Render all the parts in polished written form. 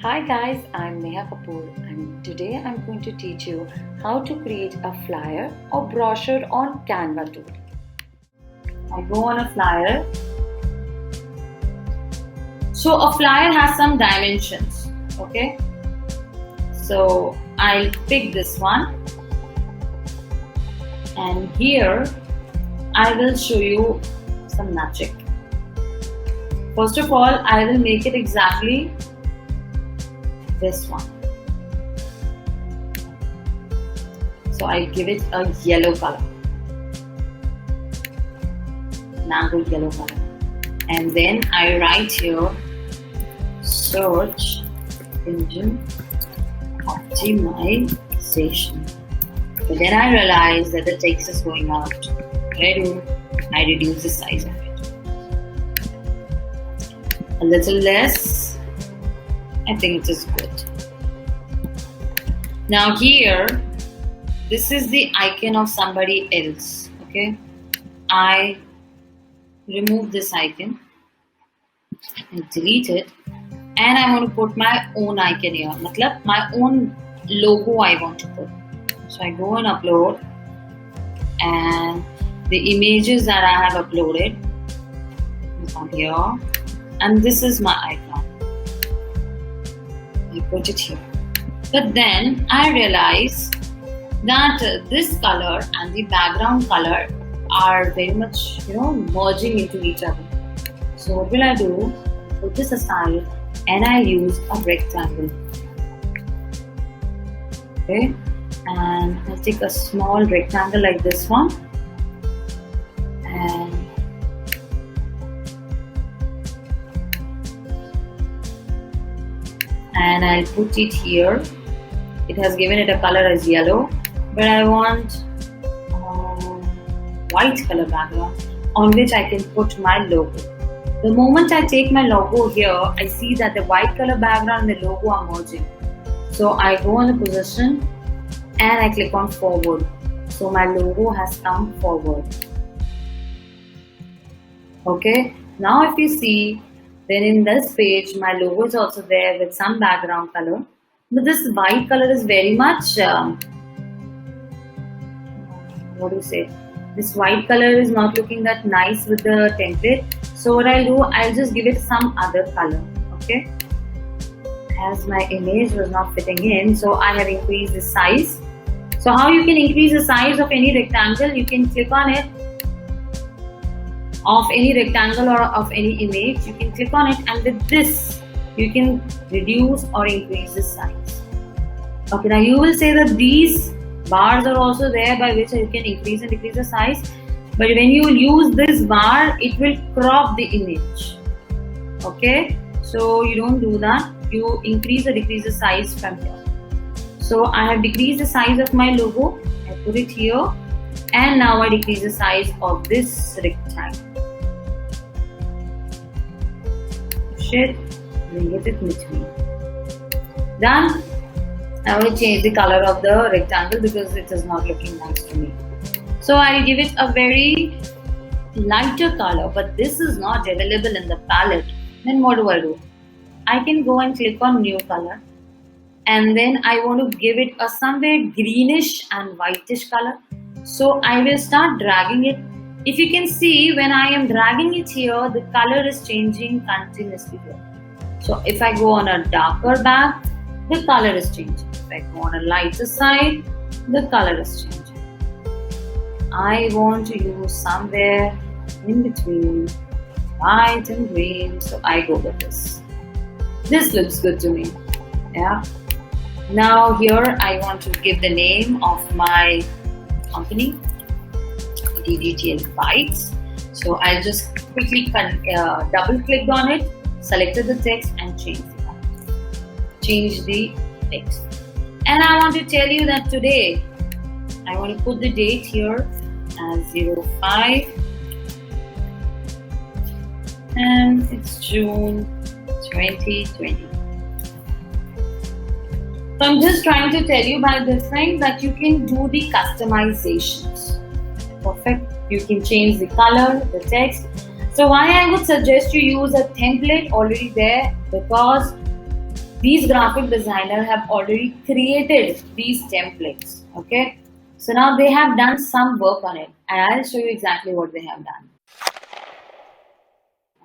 Hi guys, I'm Neha Kapoor and today I'm going to teach you how to create a flyer or brochure on Canva Tool. I go on a flyer. So a flyer has some dimensions, okay? So I'll pick this one and here I will show you some magic. First of all, I will make it exactly this one. So I give it a yellow color, mango yellow color, and then I write here search engine optimization. But then I realize that the text is going out. What I do? I reduce the size of it a little less. I think it is good. Now here, this is the icon of somebody else, okay? I remove this icon and delete it, and I want to put my own icon here. Matlab, my own logo I want to put. So I go and upload, and the images that I have uploaded come here, and this is my icon. I put it here. But then I realize that this color and the background color are very much, merging into each other. So what will I do? Put this aside and I use a rectangle. Okay, and I'll take a small rectangle like this one and I'll put it here. It has given it a color as yellow, but I want white color background on which I can put my logo. The moment I take my logo here, I see that the white color background and the logo are merging. So I go on the position and I click on forward. So my logo has come forward. Okay, now if you see, then in this page, my logo is also there with some background color. But this white color is very much, this white color is not looking that nice with the template. So what I'll do, I'll just give it some other color, okay? As my image was not fitting in, so I have increased the size. So how you can increase the size of any rectangle, you can click on it, of any rectangle or of any image, you can click on it, and with this you can reduce or increase the size. Okay, now you will say that these bars are also there by which you can increase and decrease the size, but when you use this bar, it will crop the image. Okay, so you don't do that, you increase or decrease the size from here. So I have decreased the size of my logo, I put it here, and now I decrease the size of this rectangle. Bring it in between. Done. I will change the color of the rectangle because it is not looking nice to me. So I'll give it a very lighter color, but this is not available in the palette. Then what do? I can go and click on new color, and then I want to give it a somewhere greenish and whitish color. So I will start dragging it. If you can see, when I am dragging it here, the color is changing continuously here. So if I go on a darker back, the color is changing. If I go on a lighter side, the color is changing. I want to use somewhere in between white and green, so I go with this. This looks good to me. Yeah. Now here I want to give the name of my company, DDTL Bytes. So I'll just quickly double click on it, selected the text and change the text. And I want to tell you that today I want to put the date here as 05 and it's June 2020. So I'm just trying to tell you by this thing that you can do the customizations. Perfect. You can change the color, the text. So why I would suggest you use a template already there, because these graphic designers have already created these templates. Okay, so now they have done some work on it, and I'll show you exactly what they have done.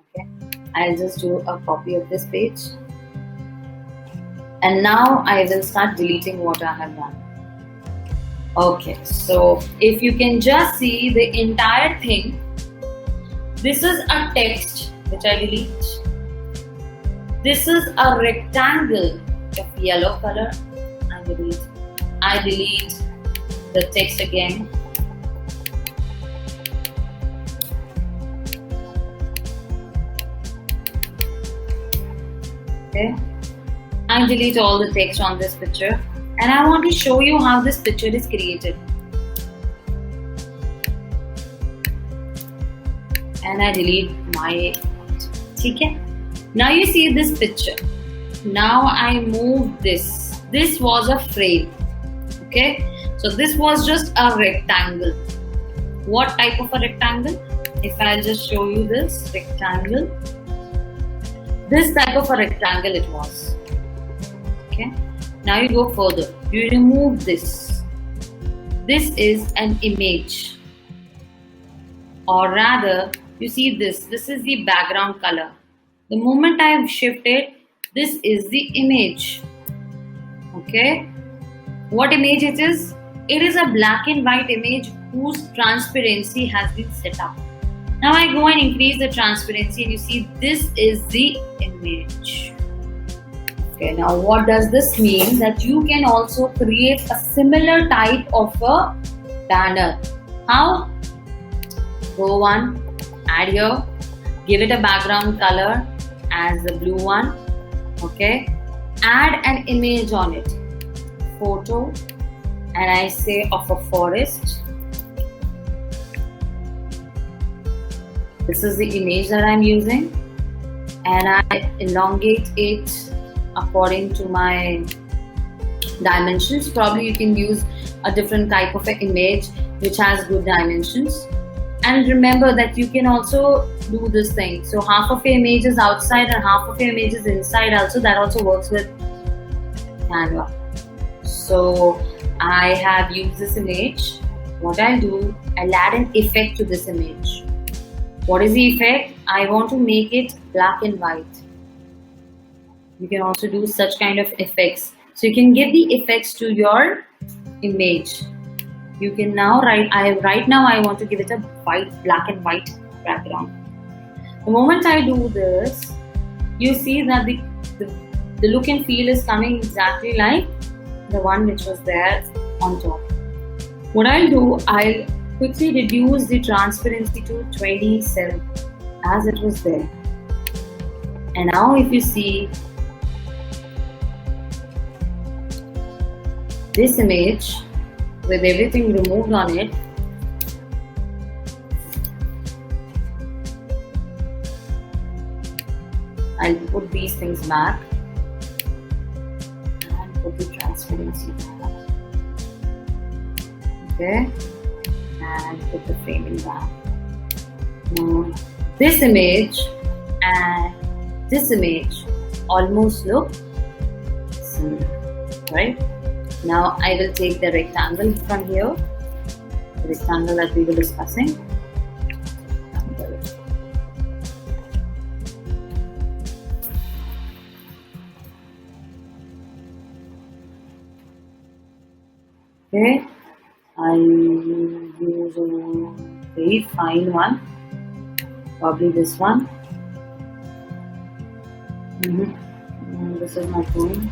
Okay, I'll just do a copy of this page, and now I will start deleting what I have done. Okay, so if you can just see the entire thing, this is a text which I delete. This is a rectangle of yellow color. I delete. I delete the text again. Okay. I delete all the text on this picture, and I want to show you how this picture is created. And I delete my. Okay. Now you see this picture. Now I move this. This was a frame. Okay. So this was just a rectangle. What type of a rectangle? If I'll just show you this rectangle. This type of a rectangle it was. Okay. Now you go further. You remove this. This is an image. Or rather, you see this. This is the background color. The moment I have shifted, this is the image. Okay. What image it is? It is a black and white image whose transparency has been set up. Now I go and increase the transparency, and you see this is the image. Okay, now what does this mean? That you can also create a similar type of a banner. How? Go one, add here, give it a background color as the blue one. Okay, add an image on it, photo, and I say of a forest. This is the image that I'm using, and I elongate it according to my dimensions. Probably you can use a different type of an image which has good dimensions. And remember that you can also do this thing. So half of your image is outside and half of your image is inside also. That also works with Canva. So I have used this image. What I'll do, I'll add an effect to this image. What is the effect? I want to make it black and white. You can also do such kind of effects. So you can give the effects to your image. You can now right now I want to give it a black and white background. The moment I do this, you see that the look and feel is coming exactly like the one which was there on top. What I'll do, I'll quickly reduce the transparency to 27 as it was there. And now if you see this image with everything removed on it, I'll put these things back and put the transparency back. Okay, and put the framing back. Now this image and this image almost look similar, right? Now I will take the rectangle from here, the rectangle that we were discussing. Okay, I use a very fine one, probably this one. This is not going.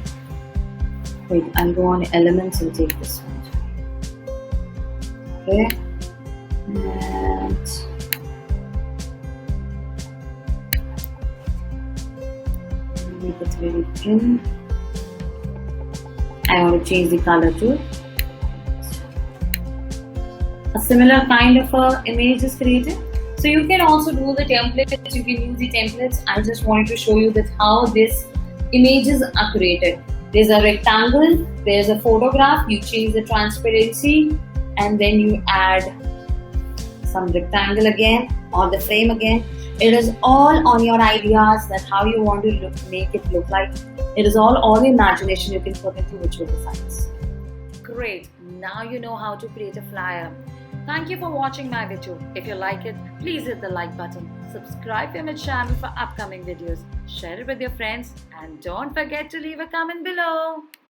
Wait, I'll go on elements and take this one. Okay, and make it very thin. I want to change the color to it. A similar kind of a image is created. So you can also do the templates. You can use the templates. I just wanted to show you that how these images are created. There's a rectangle, there's a photograph, you change the transparency, and then you add some rectangle again, or the frame again. It is all on your ideas that how you want to make it look like. It is all imagination you can put into visual designs. Great, now you know how to create a flyer. Thank you for watching my video. If you like it, please hit the like button. Subscribe to my channel for upcoming videos. Share it with your friends and don't forget to leave a comment below.